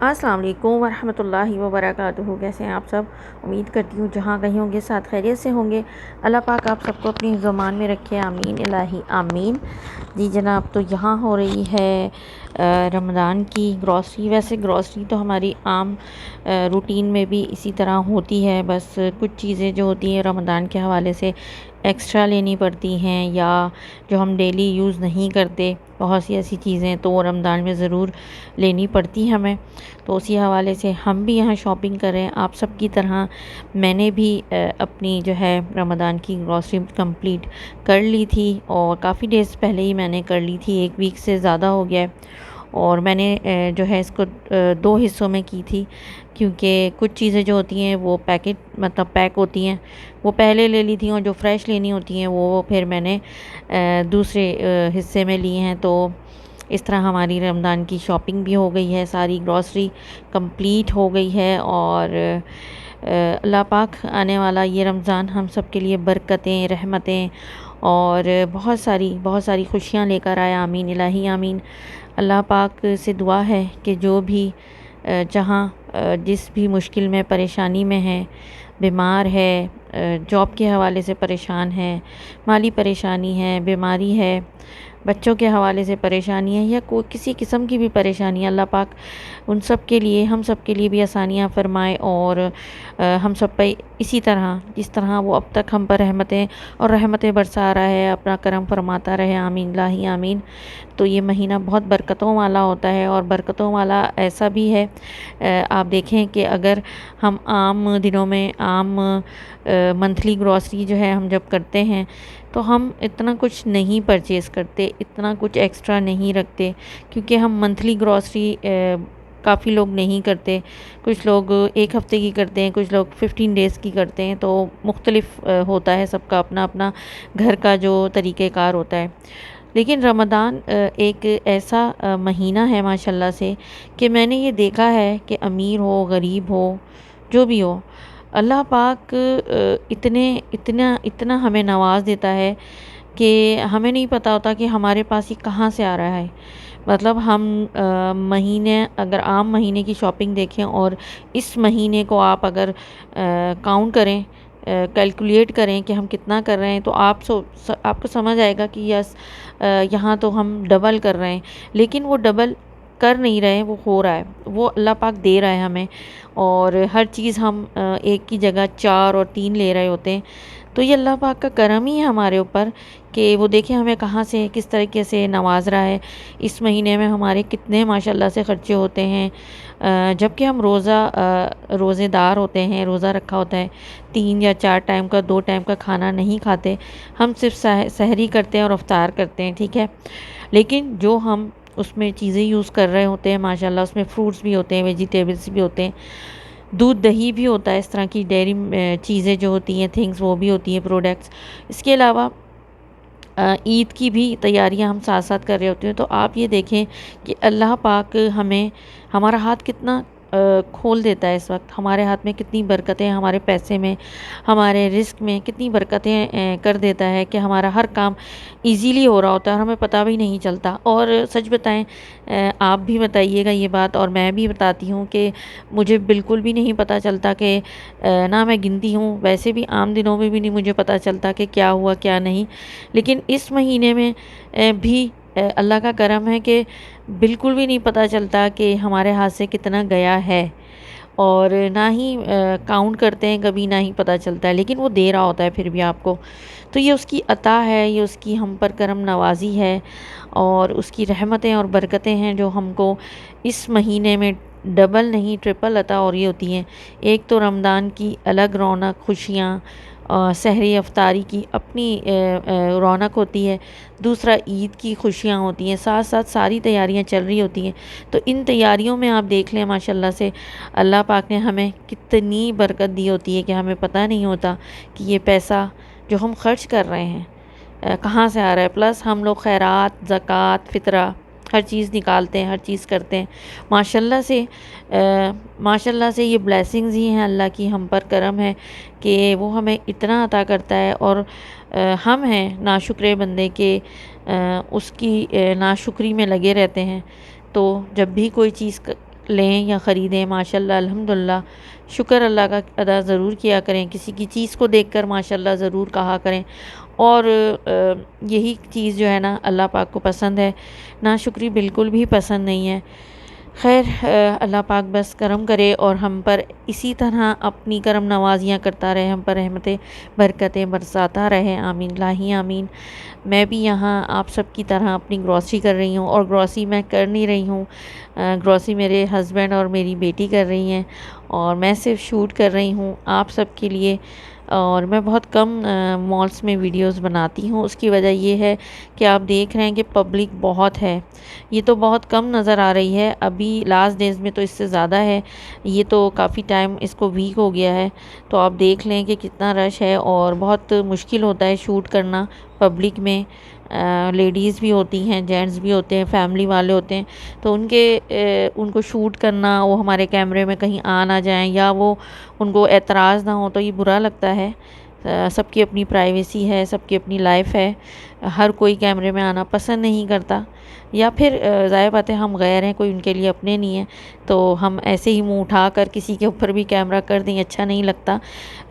अस्सलाम वालेकुम वरहमतुल्लाहि वबरकातुहू। कैसे हैं आप सब? उम्मीद करती हूँ जहाँ कहीं होंगे साथ खैरियत से होंगे। अल्लाह पाक आप सबको अपनी ज़ुबान में रखे, आमीन इलाही आमीन। जी जनाब, तो यहाँ हो रही है रमज़ान की ग्रॉसरी। वैसे ग्रॉसरी तो हमारी आम रूटीन में भी इसी तरह होती है, बस कुछ चीज़ें जो होती हैं रमज़ान के हवाले से एक्स्ट्रा लेनी पड़ती हैं, या जो हम डेली यूज़ नहीं करते बहुत सी ऐसी चीज़ें तो रमज़ान में ज़रूर लेनी पड़ती हैं हमें। तो उसी हवाले से हम भी यहाँ शॉपिंग कर रहे हैं आप सब की तरह। मैंने भी अपनी जो है रमज़ान की ग्रॉसरी कंप्लीट कर ली थी, और काफ़ी डेज़ पहले ही मैंने कर ली थी, 1 वीक से ज़्यादा हो गया है। और मैंने जो है इसको 2 हिस्सों में की थी, क्योंकि कुछ चीज़ें जो होती हैं वो पैकेट मतलब पैक होती हैं, वो पहले ले ली थी, और जो फ़्रेश लेनी होती हैं वो फिर मैंने दूसरे हिस्से में ली हैं। तो इस तरह हमारी रमज़ान की शॉपिंग भी हो गई है, सारी ग्रॉसरी कंप्लीट हो गई है। और अल्लाह पाक आने वाला ये रमज़ान हम सब के लिए बरकतें, रहमतें और बहुत सारी खुशियाँ लेकर आया, आमीन इलाही आमीन। अल्लाह पाक से दुआ है कि जो भी जहाँ जिस भी मुश्किल में, परेशानी में है, बीमार है, जॉब के हवाले से परेशान है, माली परेशानी है, बीमारी है, बच्चों के हवाले से परेशानी है, या कोई किसी किस्म की भी परेशानी है, अल्लाह पाक उन सब के लिए, हम सब के लिए भी आसानियाँ फ़रमाए। और हम सब पे इसी तरह जिस तरह वो अब तक हम पर रहमतें बरसा रहा है, अपना करम फरमाता रहे, आमीन लाही आमीन। तो ये महीना बहुत बरकतों वाला होता है, और बरकतों वाला ऐसा भी है, आप देखें कि अगर हम आम दिनों में मंथली ग्रॉसरी जो है हम जब करते हैं, तो हम इतना कुछ नहीं परचेज़ करते, इतना कुछ एक्स्ट्रा नहीं रखते, क्योंकि हम मंथली ग्रॉसरी काफ़ी लोग नहीं करते। कुछ लोग 1 हफ़्ते की करते हैं, कुछ लोग 15 डेज़ की करते हैं। तो मुख्तलिफ होता है, सबका अपना अपना घर का जो तरीक़ेकार होता है। लेकिन रमज़ान एक ऐसा महीना है माशाल्लाह से, कि मैंने ये देखा है कि अमीर हो, गरीब हो, जो भी हो, अल्लाह पाक इतना हमें नवाज़ देता है कि हमें नहीं पता होता कि हमारे पास ये कहाँ से आ रहा है। मतलब हम महीने, अगर आम महीने की शॉपिंग देखें और इस महीने को आप अगर काउंट करें, कैलकुलेट करें कि हम कितना कर रहे हैं, तो आपको समझ आएगा कि यस, यहाँ तो हम डबल कर रहे हैं। लेकिन वो डबल कर नहीं रहे हैं, वो हो रहा है, वो अल्लाह पाक दे रहा है हमें। और हर चीज़ हम एक की जगह 4 और 3 ले रहे होते हैं। तो ये अल्लाह पाक का करम ही है हमारे ऊपर, कि वो देखें हमें कहाँ से, किस तरीके से नवाज रहा है। इस महीने में हमारे कितने माशाल्लाह से ख़र्चे होते हैं, जबकि हम रोज़ेदार होते हैं, रोज़ा रखा होता है, 3 या 4 टाइम का, 2 टाइम का खाना नहीं खाते, हम सिर्फ सहरी करते हैं और अफ्तार करते हैं, ठीक है। लेकिन जो हम उसमें चीज़ें यूज़ कर रहे होते हैं माशाल्लाह, उसमें फ्रूट्स भी होते हैं, वेजिटेबल्स भी होते हैं, दूध दही भी होता है, इस तरह की डेयरी चीज़ें जो होती हैं, थिंग्स वो भी होती हैं, प्रोडक्ट्स। इसके अलावा ईद की भी तैयारियां हम साथ साथ कर रहे होते हैं। तो आप ये देखें कि अल्लाह पाक हमें, हमारा हाथ कितना खोल देता है। इस वक्त हमारे हाथ में कितनी बरकतें, हमारे पैसे में, हमारे रिस्क में कितनी बरकतें कर देता है, कि हमारा हर काम इजीली हो रहा होता है और हमें पता भी नहीं चलता। और सच बताएं, आप भी बताइएगा ये बात, और मैं भी बताती हूँ कि मुझे बिल्कुल भी नहीं पता चलता कि ना मैं गिनती हूँ, वैसे भी आम दिनों में भी नहीं मुझे पता चलता कि क्या हुआ क्या नहीं। लेकिन इस महीने में भी अल्लाह का करम है कि बिल्कुल भी नहीं पता चलता कि हमारे हाथ से कितना गया है, और ना ही काउंट करते हैं कभी, ना ही पता चलता है, लेकिन वो दे रहा होता है फिर भी आपको। तो ये उसकी अता है, ये उसकी हम पर करम नवाजी है, और उसकी रहमतें और बरकतें हैं जो हमको इस महीने में डबल नहीं ट्रिपल अता हो रही होती हैं। एक तो रमज़ान की अलग रौनक, खुशियाँ, सहरी अफ्तारी की अपनी रौनक होती है, दूसरा ईद की खुशियाँ होती हैं, साथ साथ सारी तैयारियां चल रही होती हैं। तो इन तैयारियों में आप देख लें माशाल्लाह से अल्लाह पाक ने हमें कितनी बरकत दी होती है, कि हमें पता नहीं होता कि ये पैसा जो हम खर्च कर रहे हैं कहाँ से आ रहा है। प्लस हम लोग खैरात, ज़कात, फ़ितरा हर चीज़ निकालते हैं, हर चीज़ करते हैं। माशाल्लाह से माशाल्लाह से ये ब्लेसिंग्स ही हैं अल्लाह की, हम पर करम है कि वो हमें इतना अता करता है। और हम हैं नाशुक्रे बंदे के, उसकी नाशुक्री में लगे रहते हैं। तो जब भी कोई चीज़ लें या ख़रीदें, माशाल्लाह अल्हम्दुलिल्लाह शुक्र अल्लाह का अदा ज़रूर किया करें। किसी की चीज़ को देखकर माशाल्लाह ज़रूर कहा करें। और यही चीज़ जो है ना अल्लाह पाक को पसंद है, नाशुक्री बिल्कुल भी पसंद नहीं है। खैर अल्लाह पाक बस करम करे और हम पर इसी तरह अपनी करम नवाजियाँ करता रहे, हम पर रहमतें बरकतें बरसाता रहे। आमीन लाही आमीन। मैं भी यहाँ आप सब की तरह अपनी ग्रॉसरी कर रही हूँ, और ग्रॉसरी मैं कर नहीं रही हूँ, ग्रॉसरी मेरे हस्बैंड और मेरी बेटी कर रही हैं, और मैं सिर्फ शूट कर रही हूँ आप सब के लिए। और मैं बहुत कम मॉल्स में वीडियोस बनाती हूँ। उसकी वजह ये है कि आप देख रहे हैं कि पब्लिक बहुत है। ये तो बहुत कम नज़र आ रही है, अभी लास्ट डेज़ में तो इससे ज़्यादा है। ये तो काफ़ी टाइम इसको वीक हो गया है। तो आप देख लें कि कितना रश है, और बहुत मुश्किल होता है शूट करना पब्लिक में। लेडीज़ भी होती हैं, जेंट्स भी होते हैं, फैमिली वाले होते हैं, तो उनको शूट करना, वो हमारे कैमरे में कहीं आ ना जाएं या वो उनको एतराज़ ना हो, तो ये बुरा लगता है। सबकी अपनी प्राइवेसी है, सबकी अपनी लाइफ है, हर कोई कैमरे में आना पसंद नहीं करता। या फिर ज़ाहिर बात है हम गैर हैं, कोई उनके लिए अपने नहीं है, तो हम ऐसे ही मुंह उठा कर किसी के ऊपर भी कैमरा कर दें, अच्छा नहीं लगता।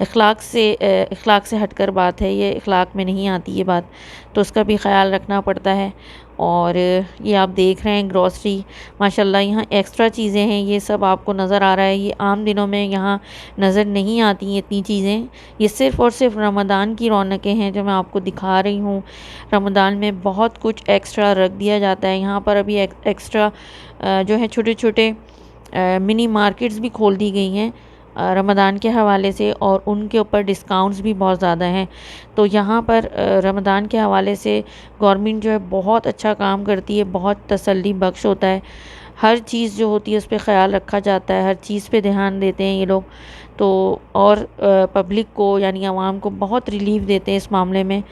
इखलाक से हटकर बात है ये, इखलाक में नहीं आती ये बात, तो उसका भी ख़्याल रखना पड़ता है। और ये आप देख रहे हैं ग्रॉसरी, माशाल्लाह यहाँ एक्स्ट्रा चीज़ें हैं, ये सब आपको नज़र आ रहा है। ये आम दिनों में यहाँ नज़र नहीं आती इतनी चीज़ें। ये सिर्फ़ और सिर्फ रमज़ान की रौनकें हैं जो मैं आपको दिखा रही हूँ। रमज़ान में बहुत कुछ एक्स्ट्रा रख दिया जाता है यहाँ पर। अभी एक्स्ट्रा जो है छोटे छोटे मिनी मार्केट्स भी खोल दी गई हैं रमज़ान के हवाले से, और उनके ऊपर डिस्काउंट्स भी बहुत ज़्यादा हैं। तो यहाँ पर रमज़ान के हवाले से गवर्नमेंट जो है बहुत अच्छा काम करती है, बहुत तसल्ली बख्श होता है। हर चीज़ जो होती है उस पर ख़्याल रखा जाता है, हर चीज़ पे ध्यान देते हैं ये लोग। तो और पब्लिक को यानी आवाम को बहुत रिलीफ देते हैं इस मामले में,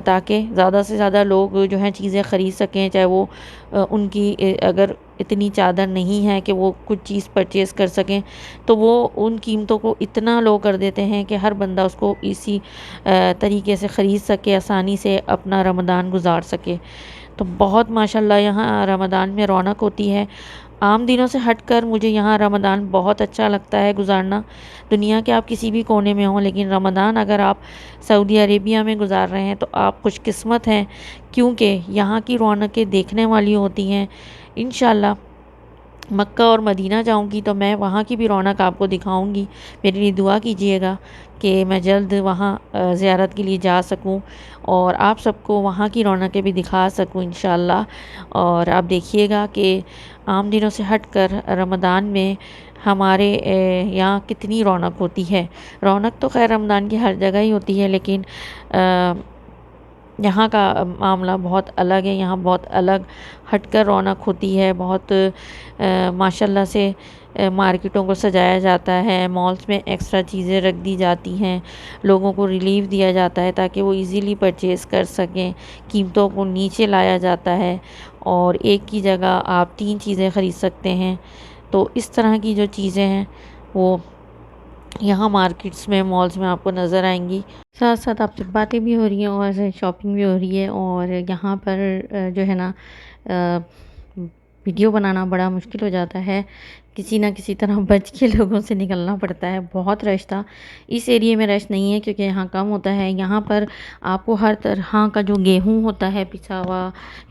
ताकि ज़्यादा से ज़्यादा लोग जो हैं चीज़ें ख़रीद सकें। चाहे वो उनकी अगर इतनी चादर नहीं है कि वो कुछ चीज़ परचेज़ कर सकें, तो वो उन कीमतों को इतना लो कर देते हैं कि हर बंदा उसको इसी तरीके से ख़रीद सके, आसानी से अपना रमज़ान गुजार सके। तो बहुत माशाल्लाह यहाँ रमज़ान में रौनक होती है। आम दिनों से हटकर मुझे यहाँ रमज़ान बहुत अच्छा लगता है गुजारना। दुनिया के आप किसी भी कोने में हों, लेकिन रमज़ान अगर आप सऊदी अरेबिया में गुजार रहे हैं तो आप खुशकिस्मत हैं, क्योंकि यहाँ की रौनकें देखने वाली होती हैं। इंशाल्लाह मक्का और मदीना जाऊंगी तो मैं वहाँ की भी रौनक आपको दिखाऊंगी। मेरे लिए दुआ कीजिएगा कि मैं जल्द वहाँ ज़ियारत के लिए जा सकूं, और आप सबको वहाँ की रौनकें भी दिखा सकूं इंशाल्लाह। और आप देखिएगा कि आम दिनों से हटकर रमज़ान में हमारे यहाँ कितनी रौनक होती है। रौनक तो खैर रमज़ान की हर जगह ही होती है, लेकिन यहाँ का मामला बहुत अलग है। यहाँ बहुत अलग हटकर रौनक होती है। बहुत माशाल्लाह से मार्केटों को सजाया जाता है, मॉल्स में एक्स्ट्रा चीज़ें रख दी जाती हैं, लोगों को रिलीफ दिया जाता है ताकि वो इजीली परचेज़ कर सकें, कीमतों को नीचे लाया जाता है, और एक की जगह आप 3 चीज़ें ख़रीद सकते हैं। तो इस तरह की जो चीज़ें हैं वो यहाँ मार्केट्स में, मॉल्स में आपको नज़र आएंगी। साथ साथ आपसे बातें भी हो रही हैं और शॉपिंग भी हो रही है। और यहाँ पर जो है ना वीडियो बनाना बड़ा मुश्किल हो जाता है, किसी ना किसी तरह बच के लोगों से निकलना पड़ता है। बहुत रश था, इस एरिए में रश नहीं है क्योंकि यहाँ कम होता है। यहाँ पर आपको हर तरह का जो गेहूँ होता है पिसा हुआ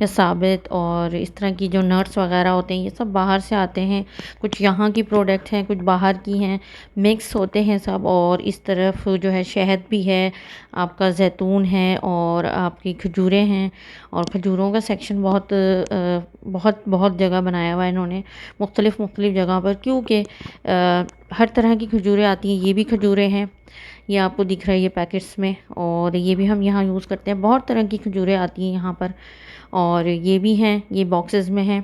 या साबित, और इस तरह की जो नट्स वगैरह होते हैं, ये सब बाहर से आते हैं। कुछ यहाँ की प्रोडक्ट हैं, कुछ बाहर की हैं, मिक्स होते हैं सब। और इस तरफ जो है शहद भी है, आपका जैतून है, और आपकी खजूरें हैं। और खजूरों का सेक्शन बहुत बहुत बहुत जगह बनाया हुआ है इन्होंने, मुख्तलिफ़ जगह पर, क्योंकि हर तरह की खजूरें आती हैं। ये भी खजूरें हैं, ये आपको दिख रहा है ये पैकेट्स में, और ये भी हम यहाँ यूज़ करते हैं। बहुत तरह की खजूरें आती हैं यहाँ पर, और ये भी हैं, ये बॉक्सेस में हैं।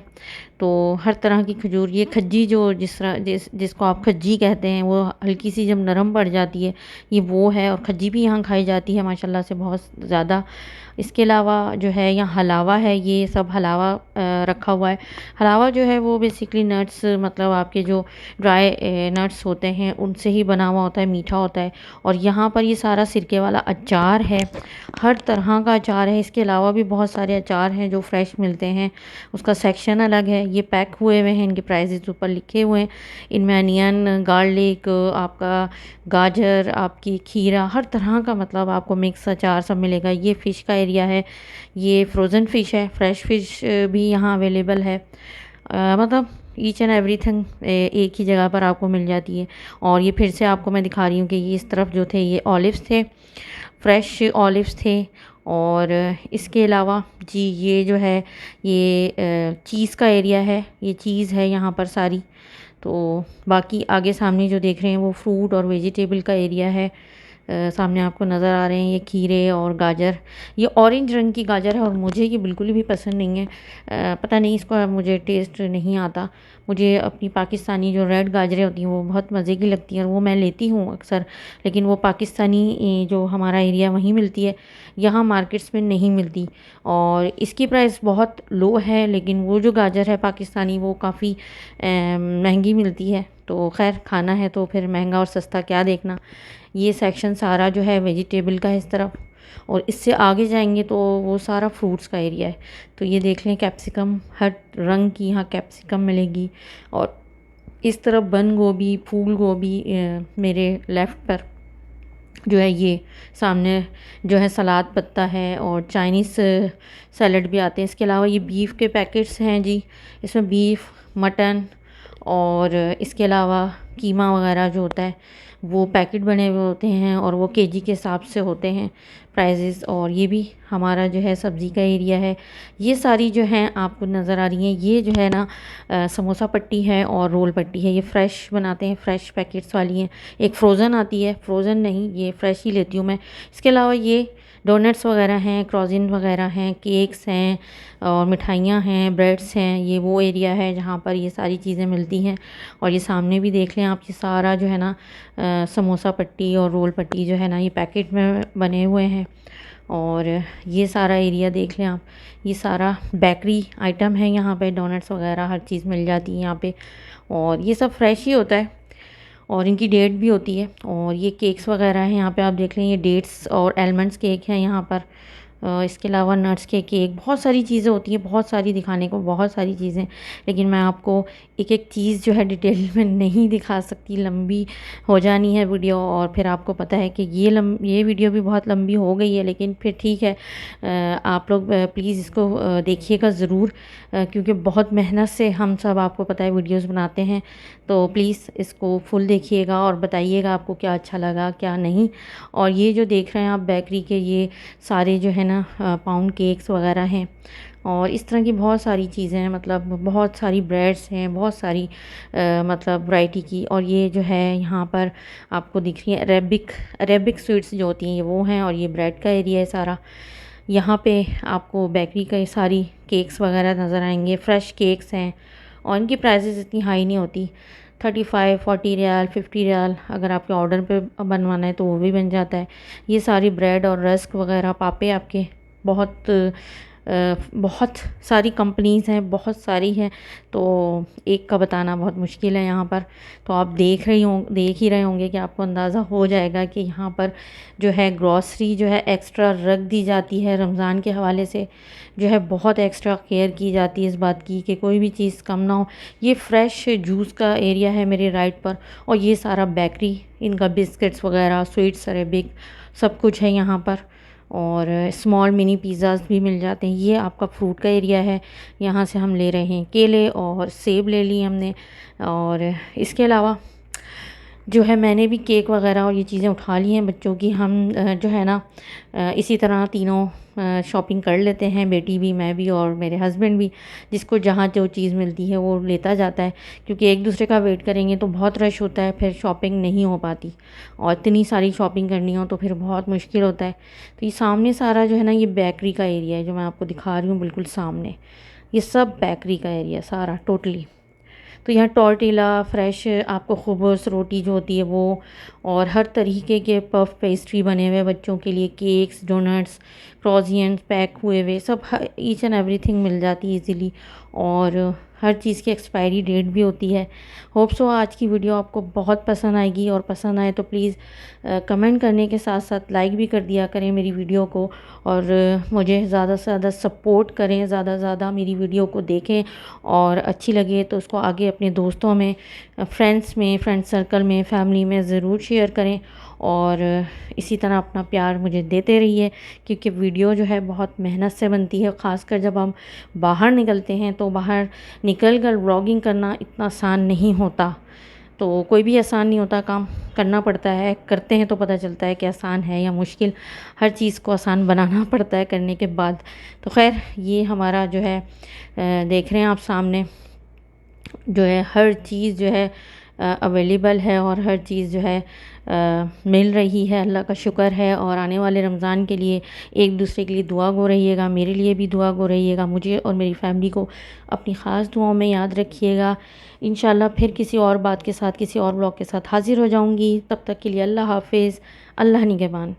तो हर तरह की खजूर, ये खज्जी जो जिसको आप खज्जी कहते हैं, वो हल्की सी जब नरम पड़ जाती है, ये वो है। और खज्जी भी यहाँ खाई जाती है माशाल्लाह से बहुत ज़्यादा। इसके अलावा जो है यहाँ हलावा है, ये सब हलावा रखा हुआ है। हलावा जो है वो बेसिकली नट्स, मतलब आपके जो ड्राई नट्स होते हैं उनसे ही बना हुआ होता है, मीठा होता है। और और यहाँ पर ये सारा सिरके वाला अचार है, हर तरह का अचार है। इसके अलावा भी बहुत सारे अचार हैं जो फ्रेश मिलते हैं, उसका सेक्शन अलग है। ये पैक हुए हुए हैं, इनके प्राइसेस ऊपर लिखे हुए हैं। इनमें अनियन, गार्लिक, आपका गाजर, आपकी खीरा, हर तरह का मतलब आपको मिक्स अचार सब मिलेगा। ये फ़िश का एरिया है, ये फ्रोज़न फ़िश है, फ्रेश फ़िश भी यहाँ अवेलेबल है। मतलब ईच एंड एवरीथिंग एक ही जगह पर आपको मिल जाती है। और ये फिर से आपको मैं दिखा रही हूँ कि ये इस तरफ जो थे ये ऑलिव्स थे, फ्रेश ऑलिव्स थे। और इसके अलावा जी ये जो है ये चीज़ का एरिया है, ये चीज़ है यहाँ पर सारी। तो बाकी आगे सामने जो देख रहे हैं वो फ्रूट और वेजिटेबल का एरिया है। सामने आपको नज़र आ रहे हैं ये खीरे और गाजर। ये ऑरेंज रंग की गाजर है और मुझे ये बिल्कुल भी पसंद नहीं है। पता नहीं, इसका मुझे टेस्ट नहीं आता। मुझे अपनी पाकिस्तानी जो रेड गाजरें होती हैं वो बहुत मज़े की लगती हैं और वो मैं लेती हूँ अक्सर। लेकिन वो पाकिस्तानी जो हमारा एरिया वहीं मिलती है, यहाँ मार्केट्स में नहीं मिलती। और इसकी प्राइस बहुत लो है, लेकिन वो जो गाजर है पाकिस्तानी वो काफ़ी महंगी मिलती है। तो खैर, खाना है तो फिर महंगा और सस्ता क्या देखना। ये सेक्शन सारा जो है वेजिटेबल का है इस तरफ, और इससे आगे जाएंगे तो वो सारा फ्रूट्स का एरिया है। तो ये देख लें, कैप्सिकम, हर रंग की यहाँ कैप्सिकम मिलेगी। और इस तरफ बंद गोभी, फूल गोभी, मेरे लेफ़्ट पर जो है ये सामने जो है सलाद पत्ता है, और चाइनीज़ सैलड भी आते हैं। इसके अलावा ये बीफ के पैकेट्स हैं जी, इसमें बीफ, मटन और इसके अलावा कीमा वगैरह जो होता है वो पैकेट बने हुए होते हैं, और वो केजी के हिसाब से होते हैं प्राइजेस। और ये भी हमारा जो है सब्ज़ी का एरिया है। ये सारी जो हैं आपको नज़र आ रही हैं, ये जो है ना समोसा पट्टी है और रोल पट्टी है। ये फ्रेश बनाते हैं, फ्रेश पैकेट्स वाली हैं। एक फ़्रोज़न आती है, फ़्रोज़न नहीं, ये फ़्रेश ही लेती हूँ मैं। इसके अलावा ये डोनट्स वगैरह हैं, क्रॉज़िन वगैरह हैं, केक्स हैं और मिठाइयाँ हैं, ब्रेड्स हैं। ये वो एरिया है जहाँ पर ये सारी चीज़ें मिलती हैं। और ये सामने भी देख लें आप, ये सारा जो है ना समोसा पट्टी और रोल पट्टी जो है ना ये पैकेट में बने हुए हैं। और ये सारा एरिया देख लें आप, ये सारा बेकरी आइटम है। यहाँ पे डोनट्स वगैरह हर चीज़ मिल जाती है यहाँ पे, और ये सब फ्रेश ही होता है और इनकी डेट भी होती है। और ये केक्स वगैरह हैं यहाँ पे, आप देख लें, ये डेट्स और आलमंड्स केक हैं यहाँ पर। इसके अलावा नट्स के केक, बहुत सारी चीज़ें होती हैं, बहुत सारी दिखाने को, बहुत सारी चीज़ें। लेकिन मैं आपको एक एक चीज़ जो है डिटेल में नहीं दिखा सकती, लंबी हो जानी है वीडियो। और फिर आपको पता है कि ये वीडियो भी बहुत लंबी हो गई है, लेकिन फिर ठीक है। आप लोग प्लीज़ इसको देखिएगा ज़रूर, क्योंकि बहुत मेहनत से हम सब, आपको पता है, वीडियोज़ बनाते हैं। तो प्लीज़ इसको फुल देखिएगा और बताइएगा आपको क्या अच्छा लगा क्या नहीं। और ये जो देख रहे हैं आप बेकरी के, ये सारे जो है ना पाउंड केक्स वगैरह हैं, और इस तरह की बहुत सारी चीज़ें हैं। मतलब बहुत सारी ब्रेड्स हैं, बहुत सारी मतलब वैरायटी की। और ये जो है यहाँ पर आपको दिख रही है अरेबिक स्वीट्स जो होती हैं, ये वो हैं। और ये ब्रेड का एरिया है सारा। यहाँ पे आपको बेकरी का ये सारी केक्स वगैरह नज़र आएंगे, फ़्रेश केक्स हैं। और इनकी प्राइसेस इतनी हाई नहीं होती, 35 40 रियाल, 50 रियाल। अगर आपके ऑर्डर पे बनवाना है तो वो भी बन जाता है। ये सारी ब्रेड और रस्क वगैरह, पापे आपके बहुत बहुत सारी कंपनीज़ हैं, बहुत सारी हैं। तो एक का बताना बहुत मुश्किल है यहाँ पर। तो आप देख ही रहे होंगे कि आपको अंदाज़ा हो जाएगा कि यहाँ पर जो है ग्रॉसरी जो है एक्स्ट्रा रख दी जाती है। रमज़ान के हवाले से जो है बहुत एक्स्ट्रा केयर की जाती है इस बात की कि कोई भी चीज़ कम ना हो। ये फ्रेश जूस का एरिया है मेरे राइट पर, और ये सारा बेकरी, इनका बिस्किट्स वगैरह, स्वीट्स, अरेबिक, सब कुछ है यहाँ पर। और स्मॉल मिनी पिज़्ज़ाज़ भी मिल जाते हैं। ये आपका फ्रूट का एरिया है, यहाँ से हम ले रहे हैं केले और सेब ले लिए हमने। और इसके अलावा जो है मैंने भी केक वगैरह और ये चीज़ें उठा ली हैं बच्चों की। हम जो है ना इसी तरह तीनों शॉपिंग कर लेते हैं, बेटी भी, मैं भी और मेरे हस्बैंड भी। जिसको जहाँ जो चीज़ मिलती है वो लेता जाता है, क्योंकि एक दूसरे का वेट करेंगे तो बहुत रश होता है, फिर शॉपिंग नहीं हो पाती। और इतनी सारी शॉपिंग करनी हो तो फिर बहुत मुश्किल होता है। तो ये सामने सारा जो है ना ये बेकरी का एरिया है, जो मैं आपको दिखा रही हूँ बिल्कुल सामने। ये सब बेकरी का एरिया सारा टोटली। तो यहाँ टॉर्टिला, फ्रेश आपको खुबस रोटी जो होती है वो, और हर तरीके के पफ पेस्ट्री बने हुए बच्चों के लिए, केक्स, डोनट्स, क्रॉजियंस पैक हुए हुए सब, ईच एंड एवरीथिंग मिल जाती है इजीली। और हर चीज़ की एक्सपायरी डेट भी होती है। होप सो आज की वीडियो आपको बहुत पसंद आएगी, और पसंद आए तो प्लीज़ कमेंट करने के साथ साथ लाइक भी कर दिया करें मेरी वीडियो को, और मुझे ज़्यादा से ज़्यादा सपोर्ट करें, ज़्यादा से ज़्यादा मेरी वीडियो को देखें, और अच्छी लगे तो उसको आगे अपने दोस्तों में, फ्रेंड सर्कल में, फैमिली में ज़रूर शेयर करें। और इसी तरह अपना प्यार मुझे देते रहिए, क्योंकि वीडियो जो है बहुत मेहनत से बनती है। ख़ासकर जब हम बाहर निकलते हैं तो बाहर निकल कर व्लॉगिंग करना इतना आसान नहीं होता। तो कोई भी आसान नहीं होता, काम करना पड़ता है, करते हैं तो पता चलता है कि आसान है या मुश्किल। हर चीज़ को आसान बनाना पड़ता है करने के बाद। तो खैर, ये हमारा जो है देख रहे हैं आप सामने, जो है हर चीज़ जो है अवेलेबल है, और हर चीज़ जो है मिल रही है। अल्लाह का शुक्र है। और आने वाले रमज़ान के लिए एक दूसरे के लिए दुआ गो रहिएगा, मेरे लिए भी दुआ गो रहिएगा, मुझे और मेरी फैमिली को अपनी ख़ास दुआओं में याद रखिएगा। इंशाल्लाह फिर किसी और बात के साथ, किसी और ब्लॉग के साथ हाज़िर हो जाऊँगी। तब तक के लिए अल्लाह हाफ़िज़, अल्लाह निगहबान।